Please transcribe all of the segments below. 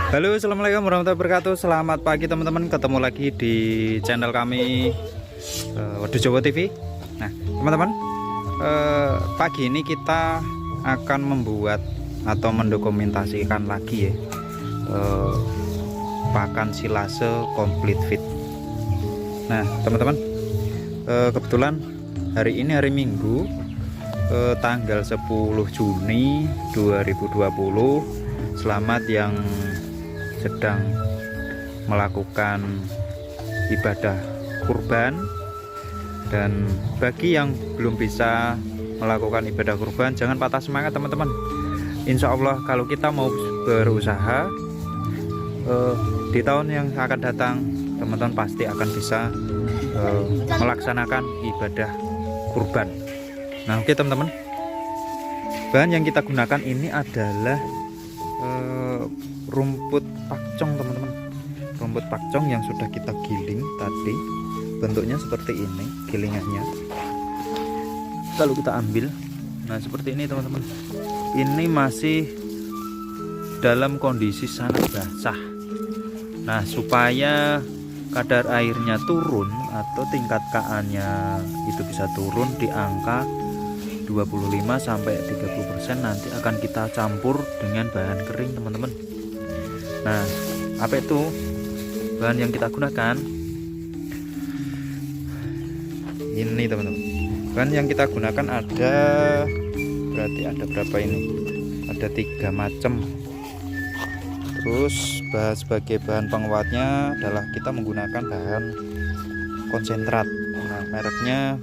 Halo, assalamualaikum warahmatullahi wabarakatuh. Selamat pagi teman-teman, ketemu lagi di channel kami Wedus Jawa TV. Nah teman-teman, pagi ini kita akan membuat atau mendokumentasikan lagi ya pakan silase complete fit. Nah teman-teman, kebetulan hari ini hari Minggu, tanggal 10 Juni 2020. Selamat yang sedang melakukan ibadah kurban, dan bagi yang belum bisa melakukan ibadah kurban, jangan patah semangat teman-teman. Insya Allah kalau kita mau berusaha, di tahun yang akan datang teman-teman pasti akan bisa melaksanakan ibadah kurban. Nah oke teman-teman, bahan yang kita gunakan ini adalah rumput pakcong teman-teman. Rumput pakcong yang sudah kita giling tadi, bentuknya seperti ini gilingannya. Lalu kita ambil, nah seperti ini teman-teman. Ini masih dalam kondisi sangat basah. Nah supaya kadar airnya turun atau tingkat Ka-nya itu bisa turun di angka 25-30%, nanti akan kita campur dengan bahan kering teman-teman. Nah apa itu bahan yang kita gunakan? Ini teman-teman, bahan yang kita gunakan ada, berarti ada berapa ini, ada 3 macam. Terus sebagai bahan penguatnya adalah kita menggunakan bahan konsentrat. Nah mereknya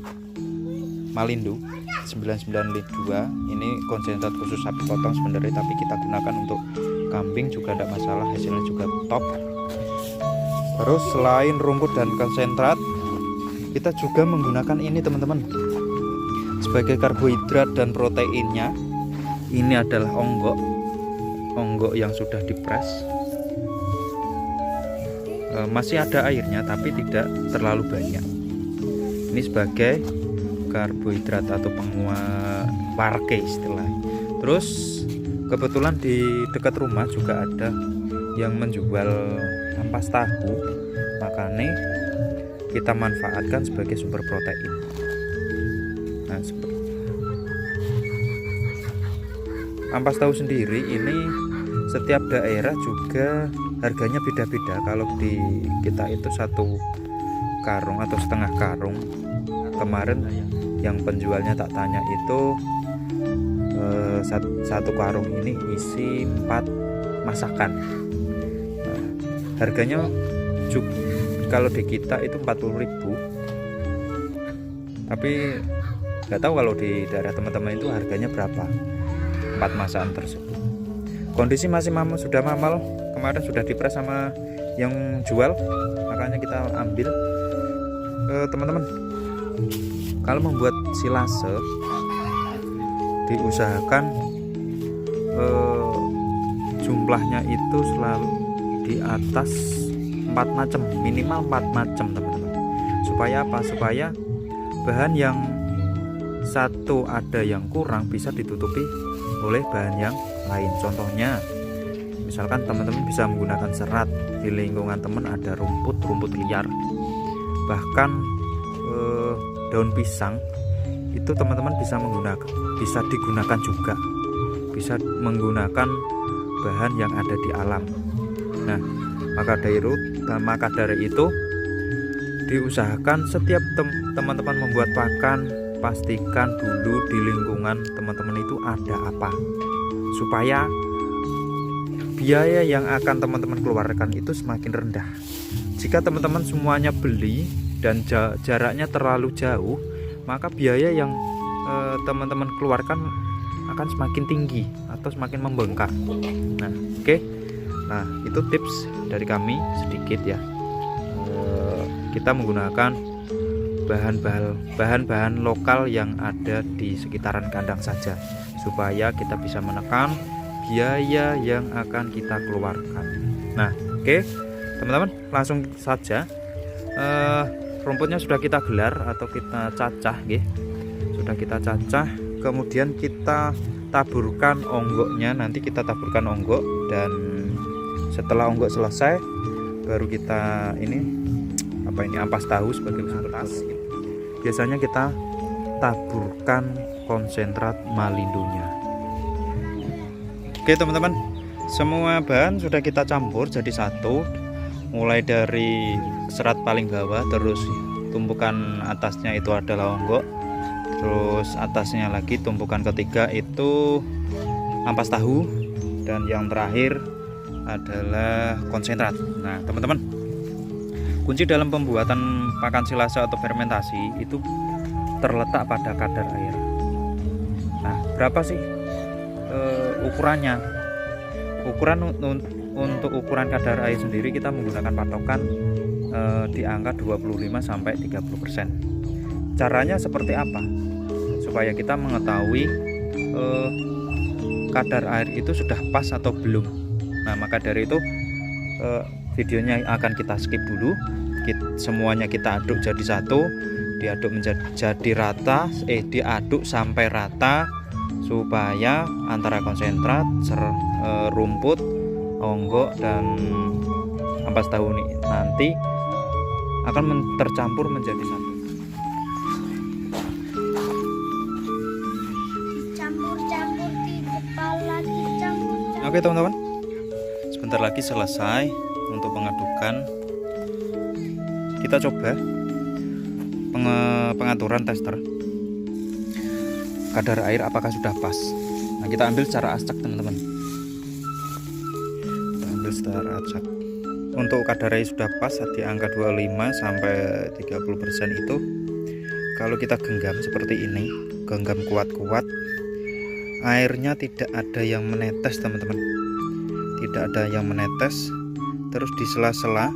Malindo 992. Ini konsentrat khusus sapi potong sebenarnya, tapi kita gunakan untuk kambing juga tidak masalah, hasilnya juga top. Terus selain rumput dan konsentrat, kita juga menggunakan ini teman-teman sebagai karbohidrat dan proteinnya. Ini adalah onggok yang sudah dipres, masih ada airnya tapi tidak terlalu banyak. Ini sebagai karbohidrat atau penguat warke istilahnya. Terus kebetulan di dekat rumah juga ada yang menjual ampas tahu, makanya kita manfaatkan sebagai sumber protein. Nah seperti ampas tahu sendiri ini setiap daerah juga harganya beda-beda. Kalau di kita itu 1 karung atau setengah karung, kemarin yang penjualnya tak tanya itu satu karung ini isi 4 masakan. Nah, harganya kalau di kita itu 40.000, tapi nggak tahu kalau di daerah teman-teman itu harganya berapa 4 masakan tersebut. Kondisi masih sudah mamal, kemarin sudah dipres sama yang jual, makanya kita ambil. Teman-teman, kalau membuat silase diusahakan jumlahnya itu selalu di atas 4 macam, minimal 4 macam teman-teman. Supaya apa? Supaya bahan yang satu ada yang kurang bisa ditutupi oleh bahan yang lain. Contohnya misalkan teman-teman bisa menggunakan serat, di lingkungan teman ada rumput liar, bahkan daun pisang itu teman-teman bisa digunakan juga, bisa menggunakan bahan yang ada di alam. Nah maka dari itu diusahakan setiap teman-teman membuat pakan, pastikan dulu di lingkungan teman-teman itu ada apa, supaya biaya yang akan teman-teman keluarkan itu semakin rendah. Jika teman-teman semuanya beli dan jaraknya terlalu jauh, maka biaya yang teman-teman keluarkan akan semakin tinggi atau semakin membengkak. Nah oke. Nah itu tips dari kami sedikit ya. Kita menggunakan bahan-bahan lokal yang ada di sekitaran kandang saja, supaya kita bisa menekan biaya yang akan kita keluarkan. Nah oke teman-teman, langsung saja. Rumputnya sudah kita gelar atau kita cacah, sudah kita cacah, kemudian kita taburkan onggoknya. Nanti kita taburkan onggok dan Setelah onggok selesai, baru kita ampas tahu sebagai ampas. Biasanya kita taburkan konsentrat malindonya. Oke teman-teman, semua bahan sudah kita campur jadi satu, mulai dari serat paling bawah, terus tumpukan atasnya itu adalah onggok, terus atasnya lagi tumpukan ketiga itu ampas tahu, dan yang terakhir adalah konsentrat. Nah teman-teman, kunci dalam pembuatan pakan silase atau fermentasi itu terletak pada kadar air. Nah berapa sih ukurannya? Untuk ukuran kadar air sendiri kita menggunakan patokan di angka 25-30%. Caranya seperti apa? Supaya kita mengetahui kadar air itu sudah pas atau belum. Nah maka dari itu videonya akan kita skip dulu. Semuanya kita aduk jadi satu, diaduk menjadi rata, diaduk sampai rata supaya antara konsentrat, rumput, onggok dan ampas tahu ini nanti akan tercampur menjadi satu. Campur-campur di depan lagi, campur-campur. Oke teman-teman, sebentar lagi selesai untuk pengadukan. Kita coba pengaturan tester kadar air apakah sudah pas. Nah kita ambil secara acak teman-teman, kita ambil secara acak. Untuk kadar air sudah pas di angka 25-30% itu, kalau kita genggam seperti ini, genggam kuat-kuat, airnya tidak ada yang menetes teman-teman, tidak ada yang menetes. Terus di sela-sela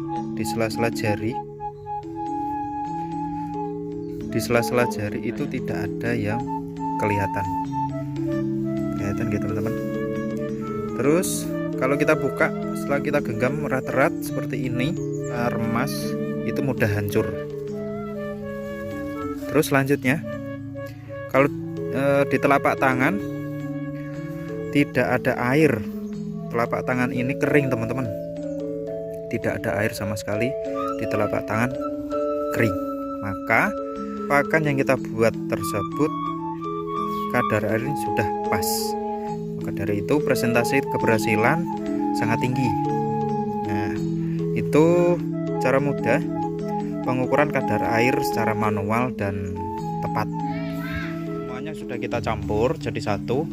jari, itu tidak ada yang kelihatan gitu teman-teman. Terus kalau kita buka, setelah kita genggam erat-erat seperti ini, remas, itu mudah hancur. Terus selanjutnya, kalau di telapak tangan tidak ada air, telapak tangan ini kering teman-teman, tidak ada air sama sekali di telapak tangan, kering, maka pakan yang kita buat tersebut kadar air sudah pas. Maka dari itu presentasi keberhasilan sangat tinggi. Nah itu cara mudah pengukuran kadar air secara manual dan tepat. Semuanya sudah kita campur jadi satu,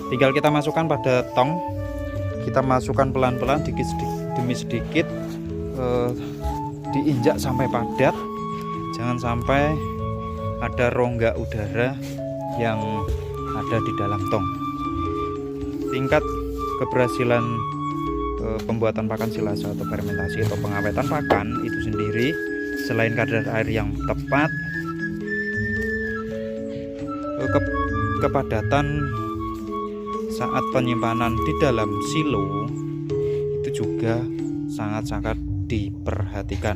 tinggal kita masukkan pada tong. Kita masukkan pelan-pelan demi sedikit, diinjak sampai padat, jangan sampai ada rongga udara yang ada di dalam tong. Tingkat keberhasilan pembuatan pakan silase atau fermentasi atau pengawetan pakan itu sendiri, selain kadar air yang tepat, kepadatan saat penyimpanan di dalam silo itu juga sangat-sangat diperhatikan.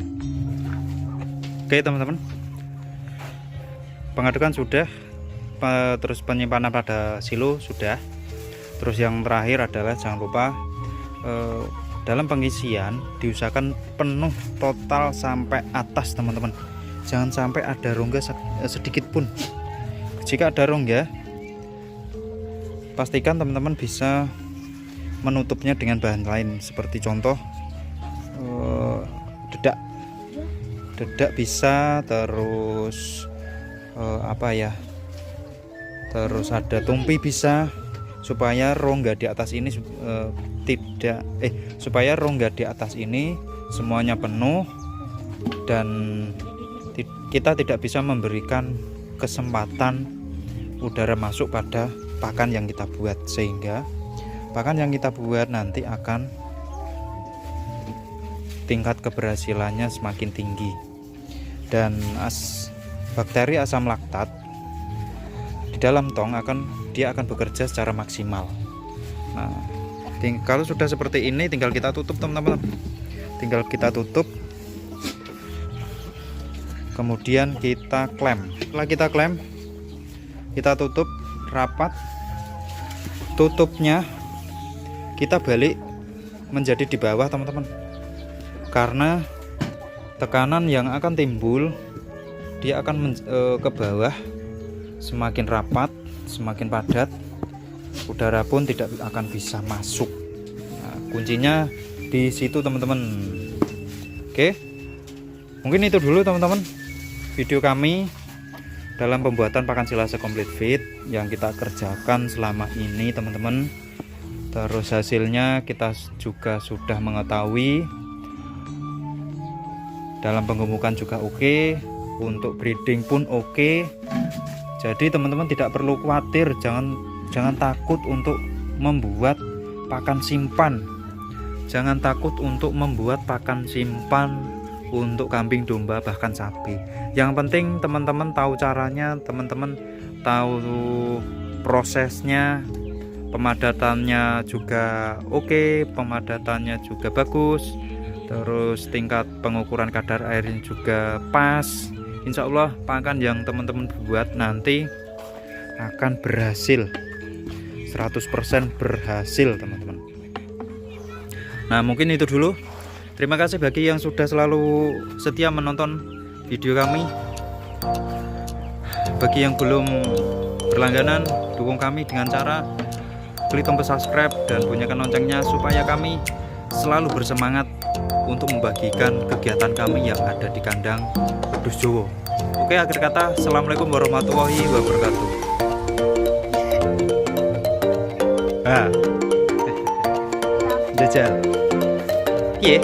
Oke teman-teman, pengadukan sudah, terus penyimpanan pada silo sudah. Terus yang terakhir adalah jangan lupa dalam pengisian diusahakan penuh total sampai atas teman-teman, jangan sampai ada rongga sedikit pun. Jika ada rongga, pastikan teman-teman bisa menutupnya dengan bahan lain, seperti contoh dedak bisa, terus terus ada tumpi bisa, supaya rongga di atas ini supaya rongga di atas ini semuanya penuh dan kita tidak bisa memberikan kesempatan udara masuk pada pakan yang kita buat, sehingga pakan yang kita buat nanti akan tingkat keberhasilannya semakin tinggi dan bakteri asam laktat di dalam tong dia akan bekerja secara maksimal. Nah, kalau sudah seperti ini tinggal kita tutup teman-teman, tinggal kita tutup, kemudian kita klem. Setelah kita klem, kita tutup rapat, tutupnya kita balik menjadi di bawah teman-teman, karena tekanan yang akan timbul dia akan ke bawah, semakin rapat, semakin padat, udara pun tidak akan bisa masuk. Nah, kuncinya di situ teman-teman. Oke, mungkin itu dulu teman-teman video kami dalam pembuatan pakan silase complete feed yang kita kerjakan selama ini teman-teman. Terus hasilnya kita juga sudah mengetahui, dalam penggemukan juga oke, untuk breeding pun oke. Jadi teman-teman tidak perlu khawatir, jangan takut untuk membuat pakan simpan. Jangan takut untuk membuat pakan simpan untuk kambing, domba, bahkan sapi. Yang penting teman-teman tahu caranya, teman-teman tahu prosesnya, pemadatannya juga oke, pemadatannya juga bagus, terus tingkat pengukuran kadar airnya juga pas. Insya Allah pakan yang teman-teman buat nanti akan berhasil, 100% berhasil teman-teman. Nah mungkin itu dulu. Terima kasih bagi yang sudah selalu setia menonton video kami. Bagi yang belum berlangganan, dukung kami dengan cara klik tombol subscribe dan bunyikan loncengnya supaya kami selalu bersemangat untuk membagikan kegiatan kami yang ada di kandang wedhus Jawa. Oke, akhir kata, assalamualaikum warahmatullahi wabarakatuh. Jajal. Iya.